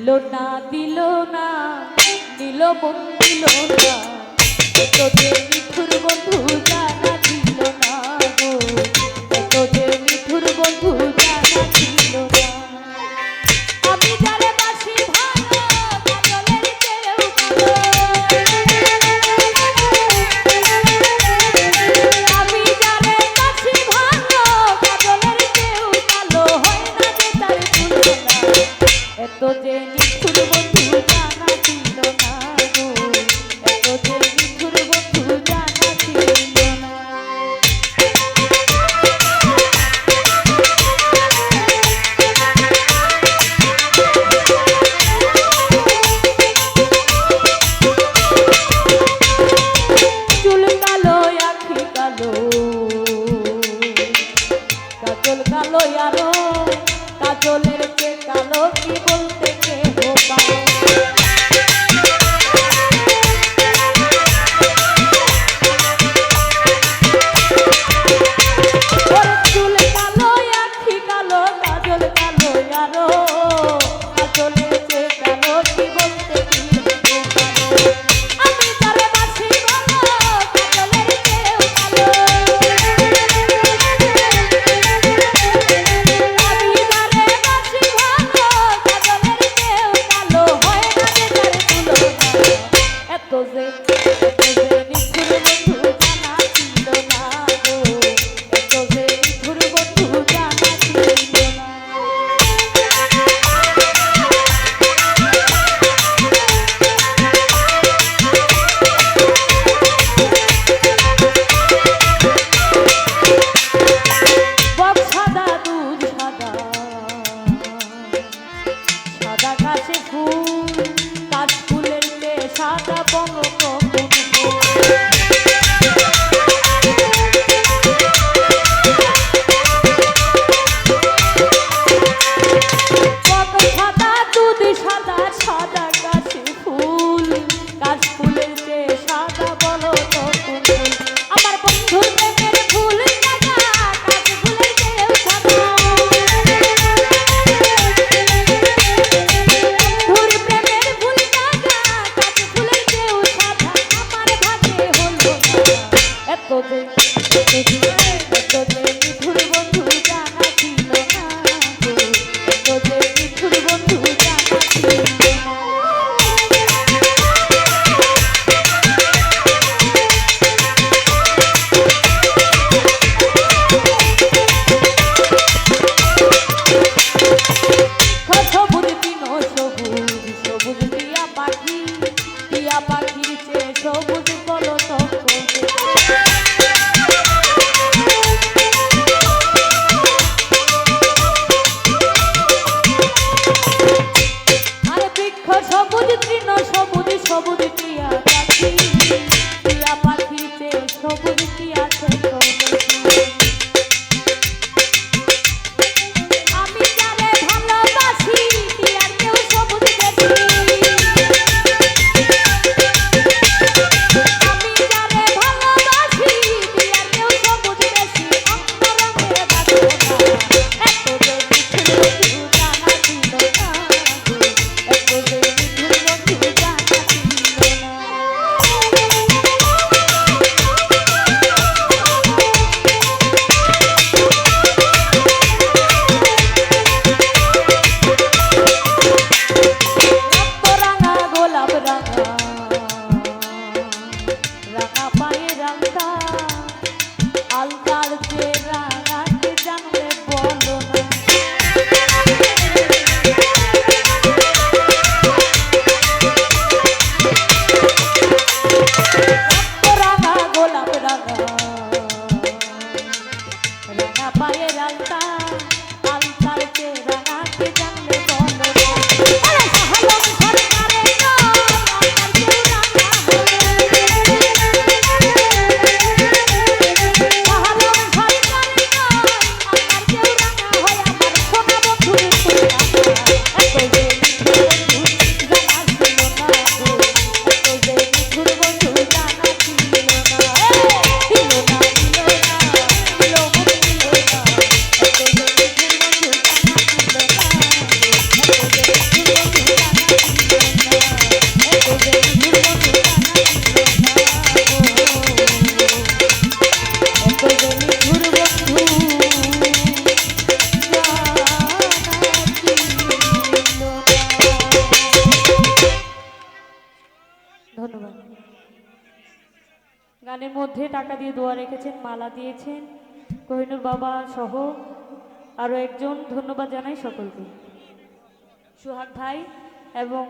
না দিল না দিল মন দিল না তোদের মিঠুর বন্ধু জানা দিল না গো তোদের মিঠুর বন্ধু জানা দিল না আমি যারে বাসি ভালো কাজলের চেয়েও আমি যারে বাসি ভালো কাজলের চেয়েও ভালো হয় না যে তার তুলনা এত যে মিঠুর বন্ধু জানা দিল না গো এত যে মিঠুর বন্ধু জানা দিল না চুল কালো আখি কালো কাজল কালো আরো কাজলের চেয়ে কালো কি বলতে কেহ পারো চুল কালো আখি কালো কাজল কালো আরো কাজলের চেয়ে কালো কি বলতে কেহ পারো আমি তারে বাসি ভালো কাজলের চেয়েও কালো আমি তারে বাসি ভালো কাজলের চেয়েও কালো হয় না যে তার তুলনা এত যে নিঠুর বন্ধু জানা ছিল না গো এত যে নিঠুর বন্ধু জানা ছিল না বক সাদা দুধ সাদা সাদা কাশে ফুল কাশ ফুলের চেয়ে সাদা পলক কোন ফুল বক সাদা দুধ সাদা সাদা কাশে ফুল কাশ ফুলের চেয়ে সাদা পলক কোন ফুল আমার বন্ধুর প্রেমের ফুল সাদা কাশ ফুলের চেয়েও সাদা বন্ধুর প্রেমের ফুল সাদা কাশ ফুলের চেয়েও সাদা আমার ভাগ্যে হলো না এত যে মিঠুর বন্ধু জানা ছিল না গো এত যে মিঠুর বন্ধু জানা ছিল না সবুজ দিন সবুজ সবুজ টিয়া পাখির চেয়ে সবুজ বলত আরে বৃক্ষ সবুজ তৃণ সবুজ সবুজ টিয়া পাখির চেয়ে সবুজ টিয়া আমি যারে ভালোবাসি টিয়ার কেউ সবুজ বেশি আমি যারে ভালোবাসি টিয়ার কেউ সবুজ বেশি অন্তরঙ্গে বাসো না এত যে মিঠুর বন্ধু জানা ছিল না গো এত যে মিঠুর বন্ধু জানা ছিল না রাঙা গোলাপ রাঙা রাঙা পায়ে রাঙা আলতার যে রাঙাকে জানলে বলো না ধন্যবাদ। গানের মধ্যে টাকা দিয়ে দোয়া রেখেছেন, মালা দিয়েছেন কোহিনুর বাবা সহ আরও একজন। ধন্যবাদ জানাই সকলকে, সোহাগ ভাই এবং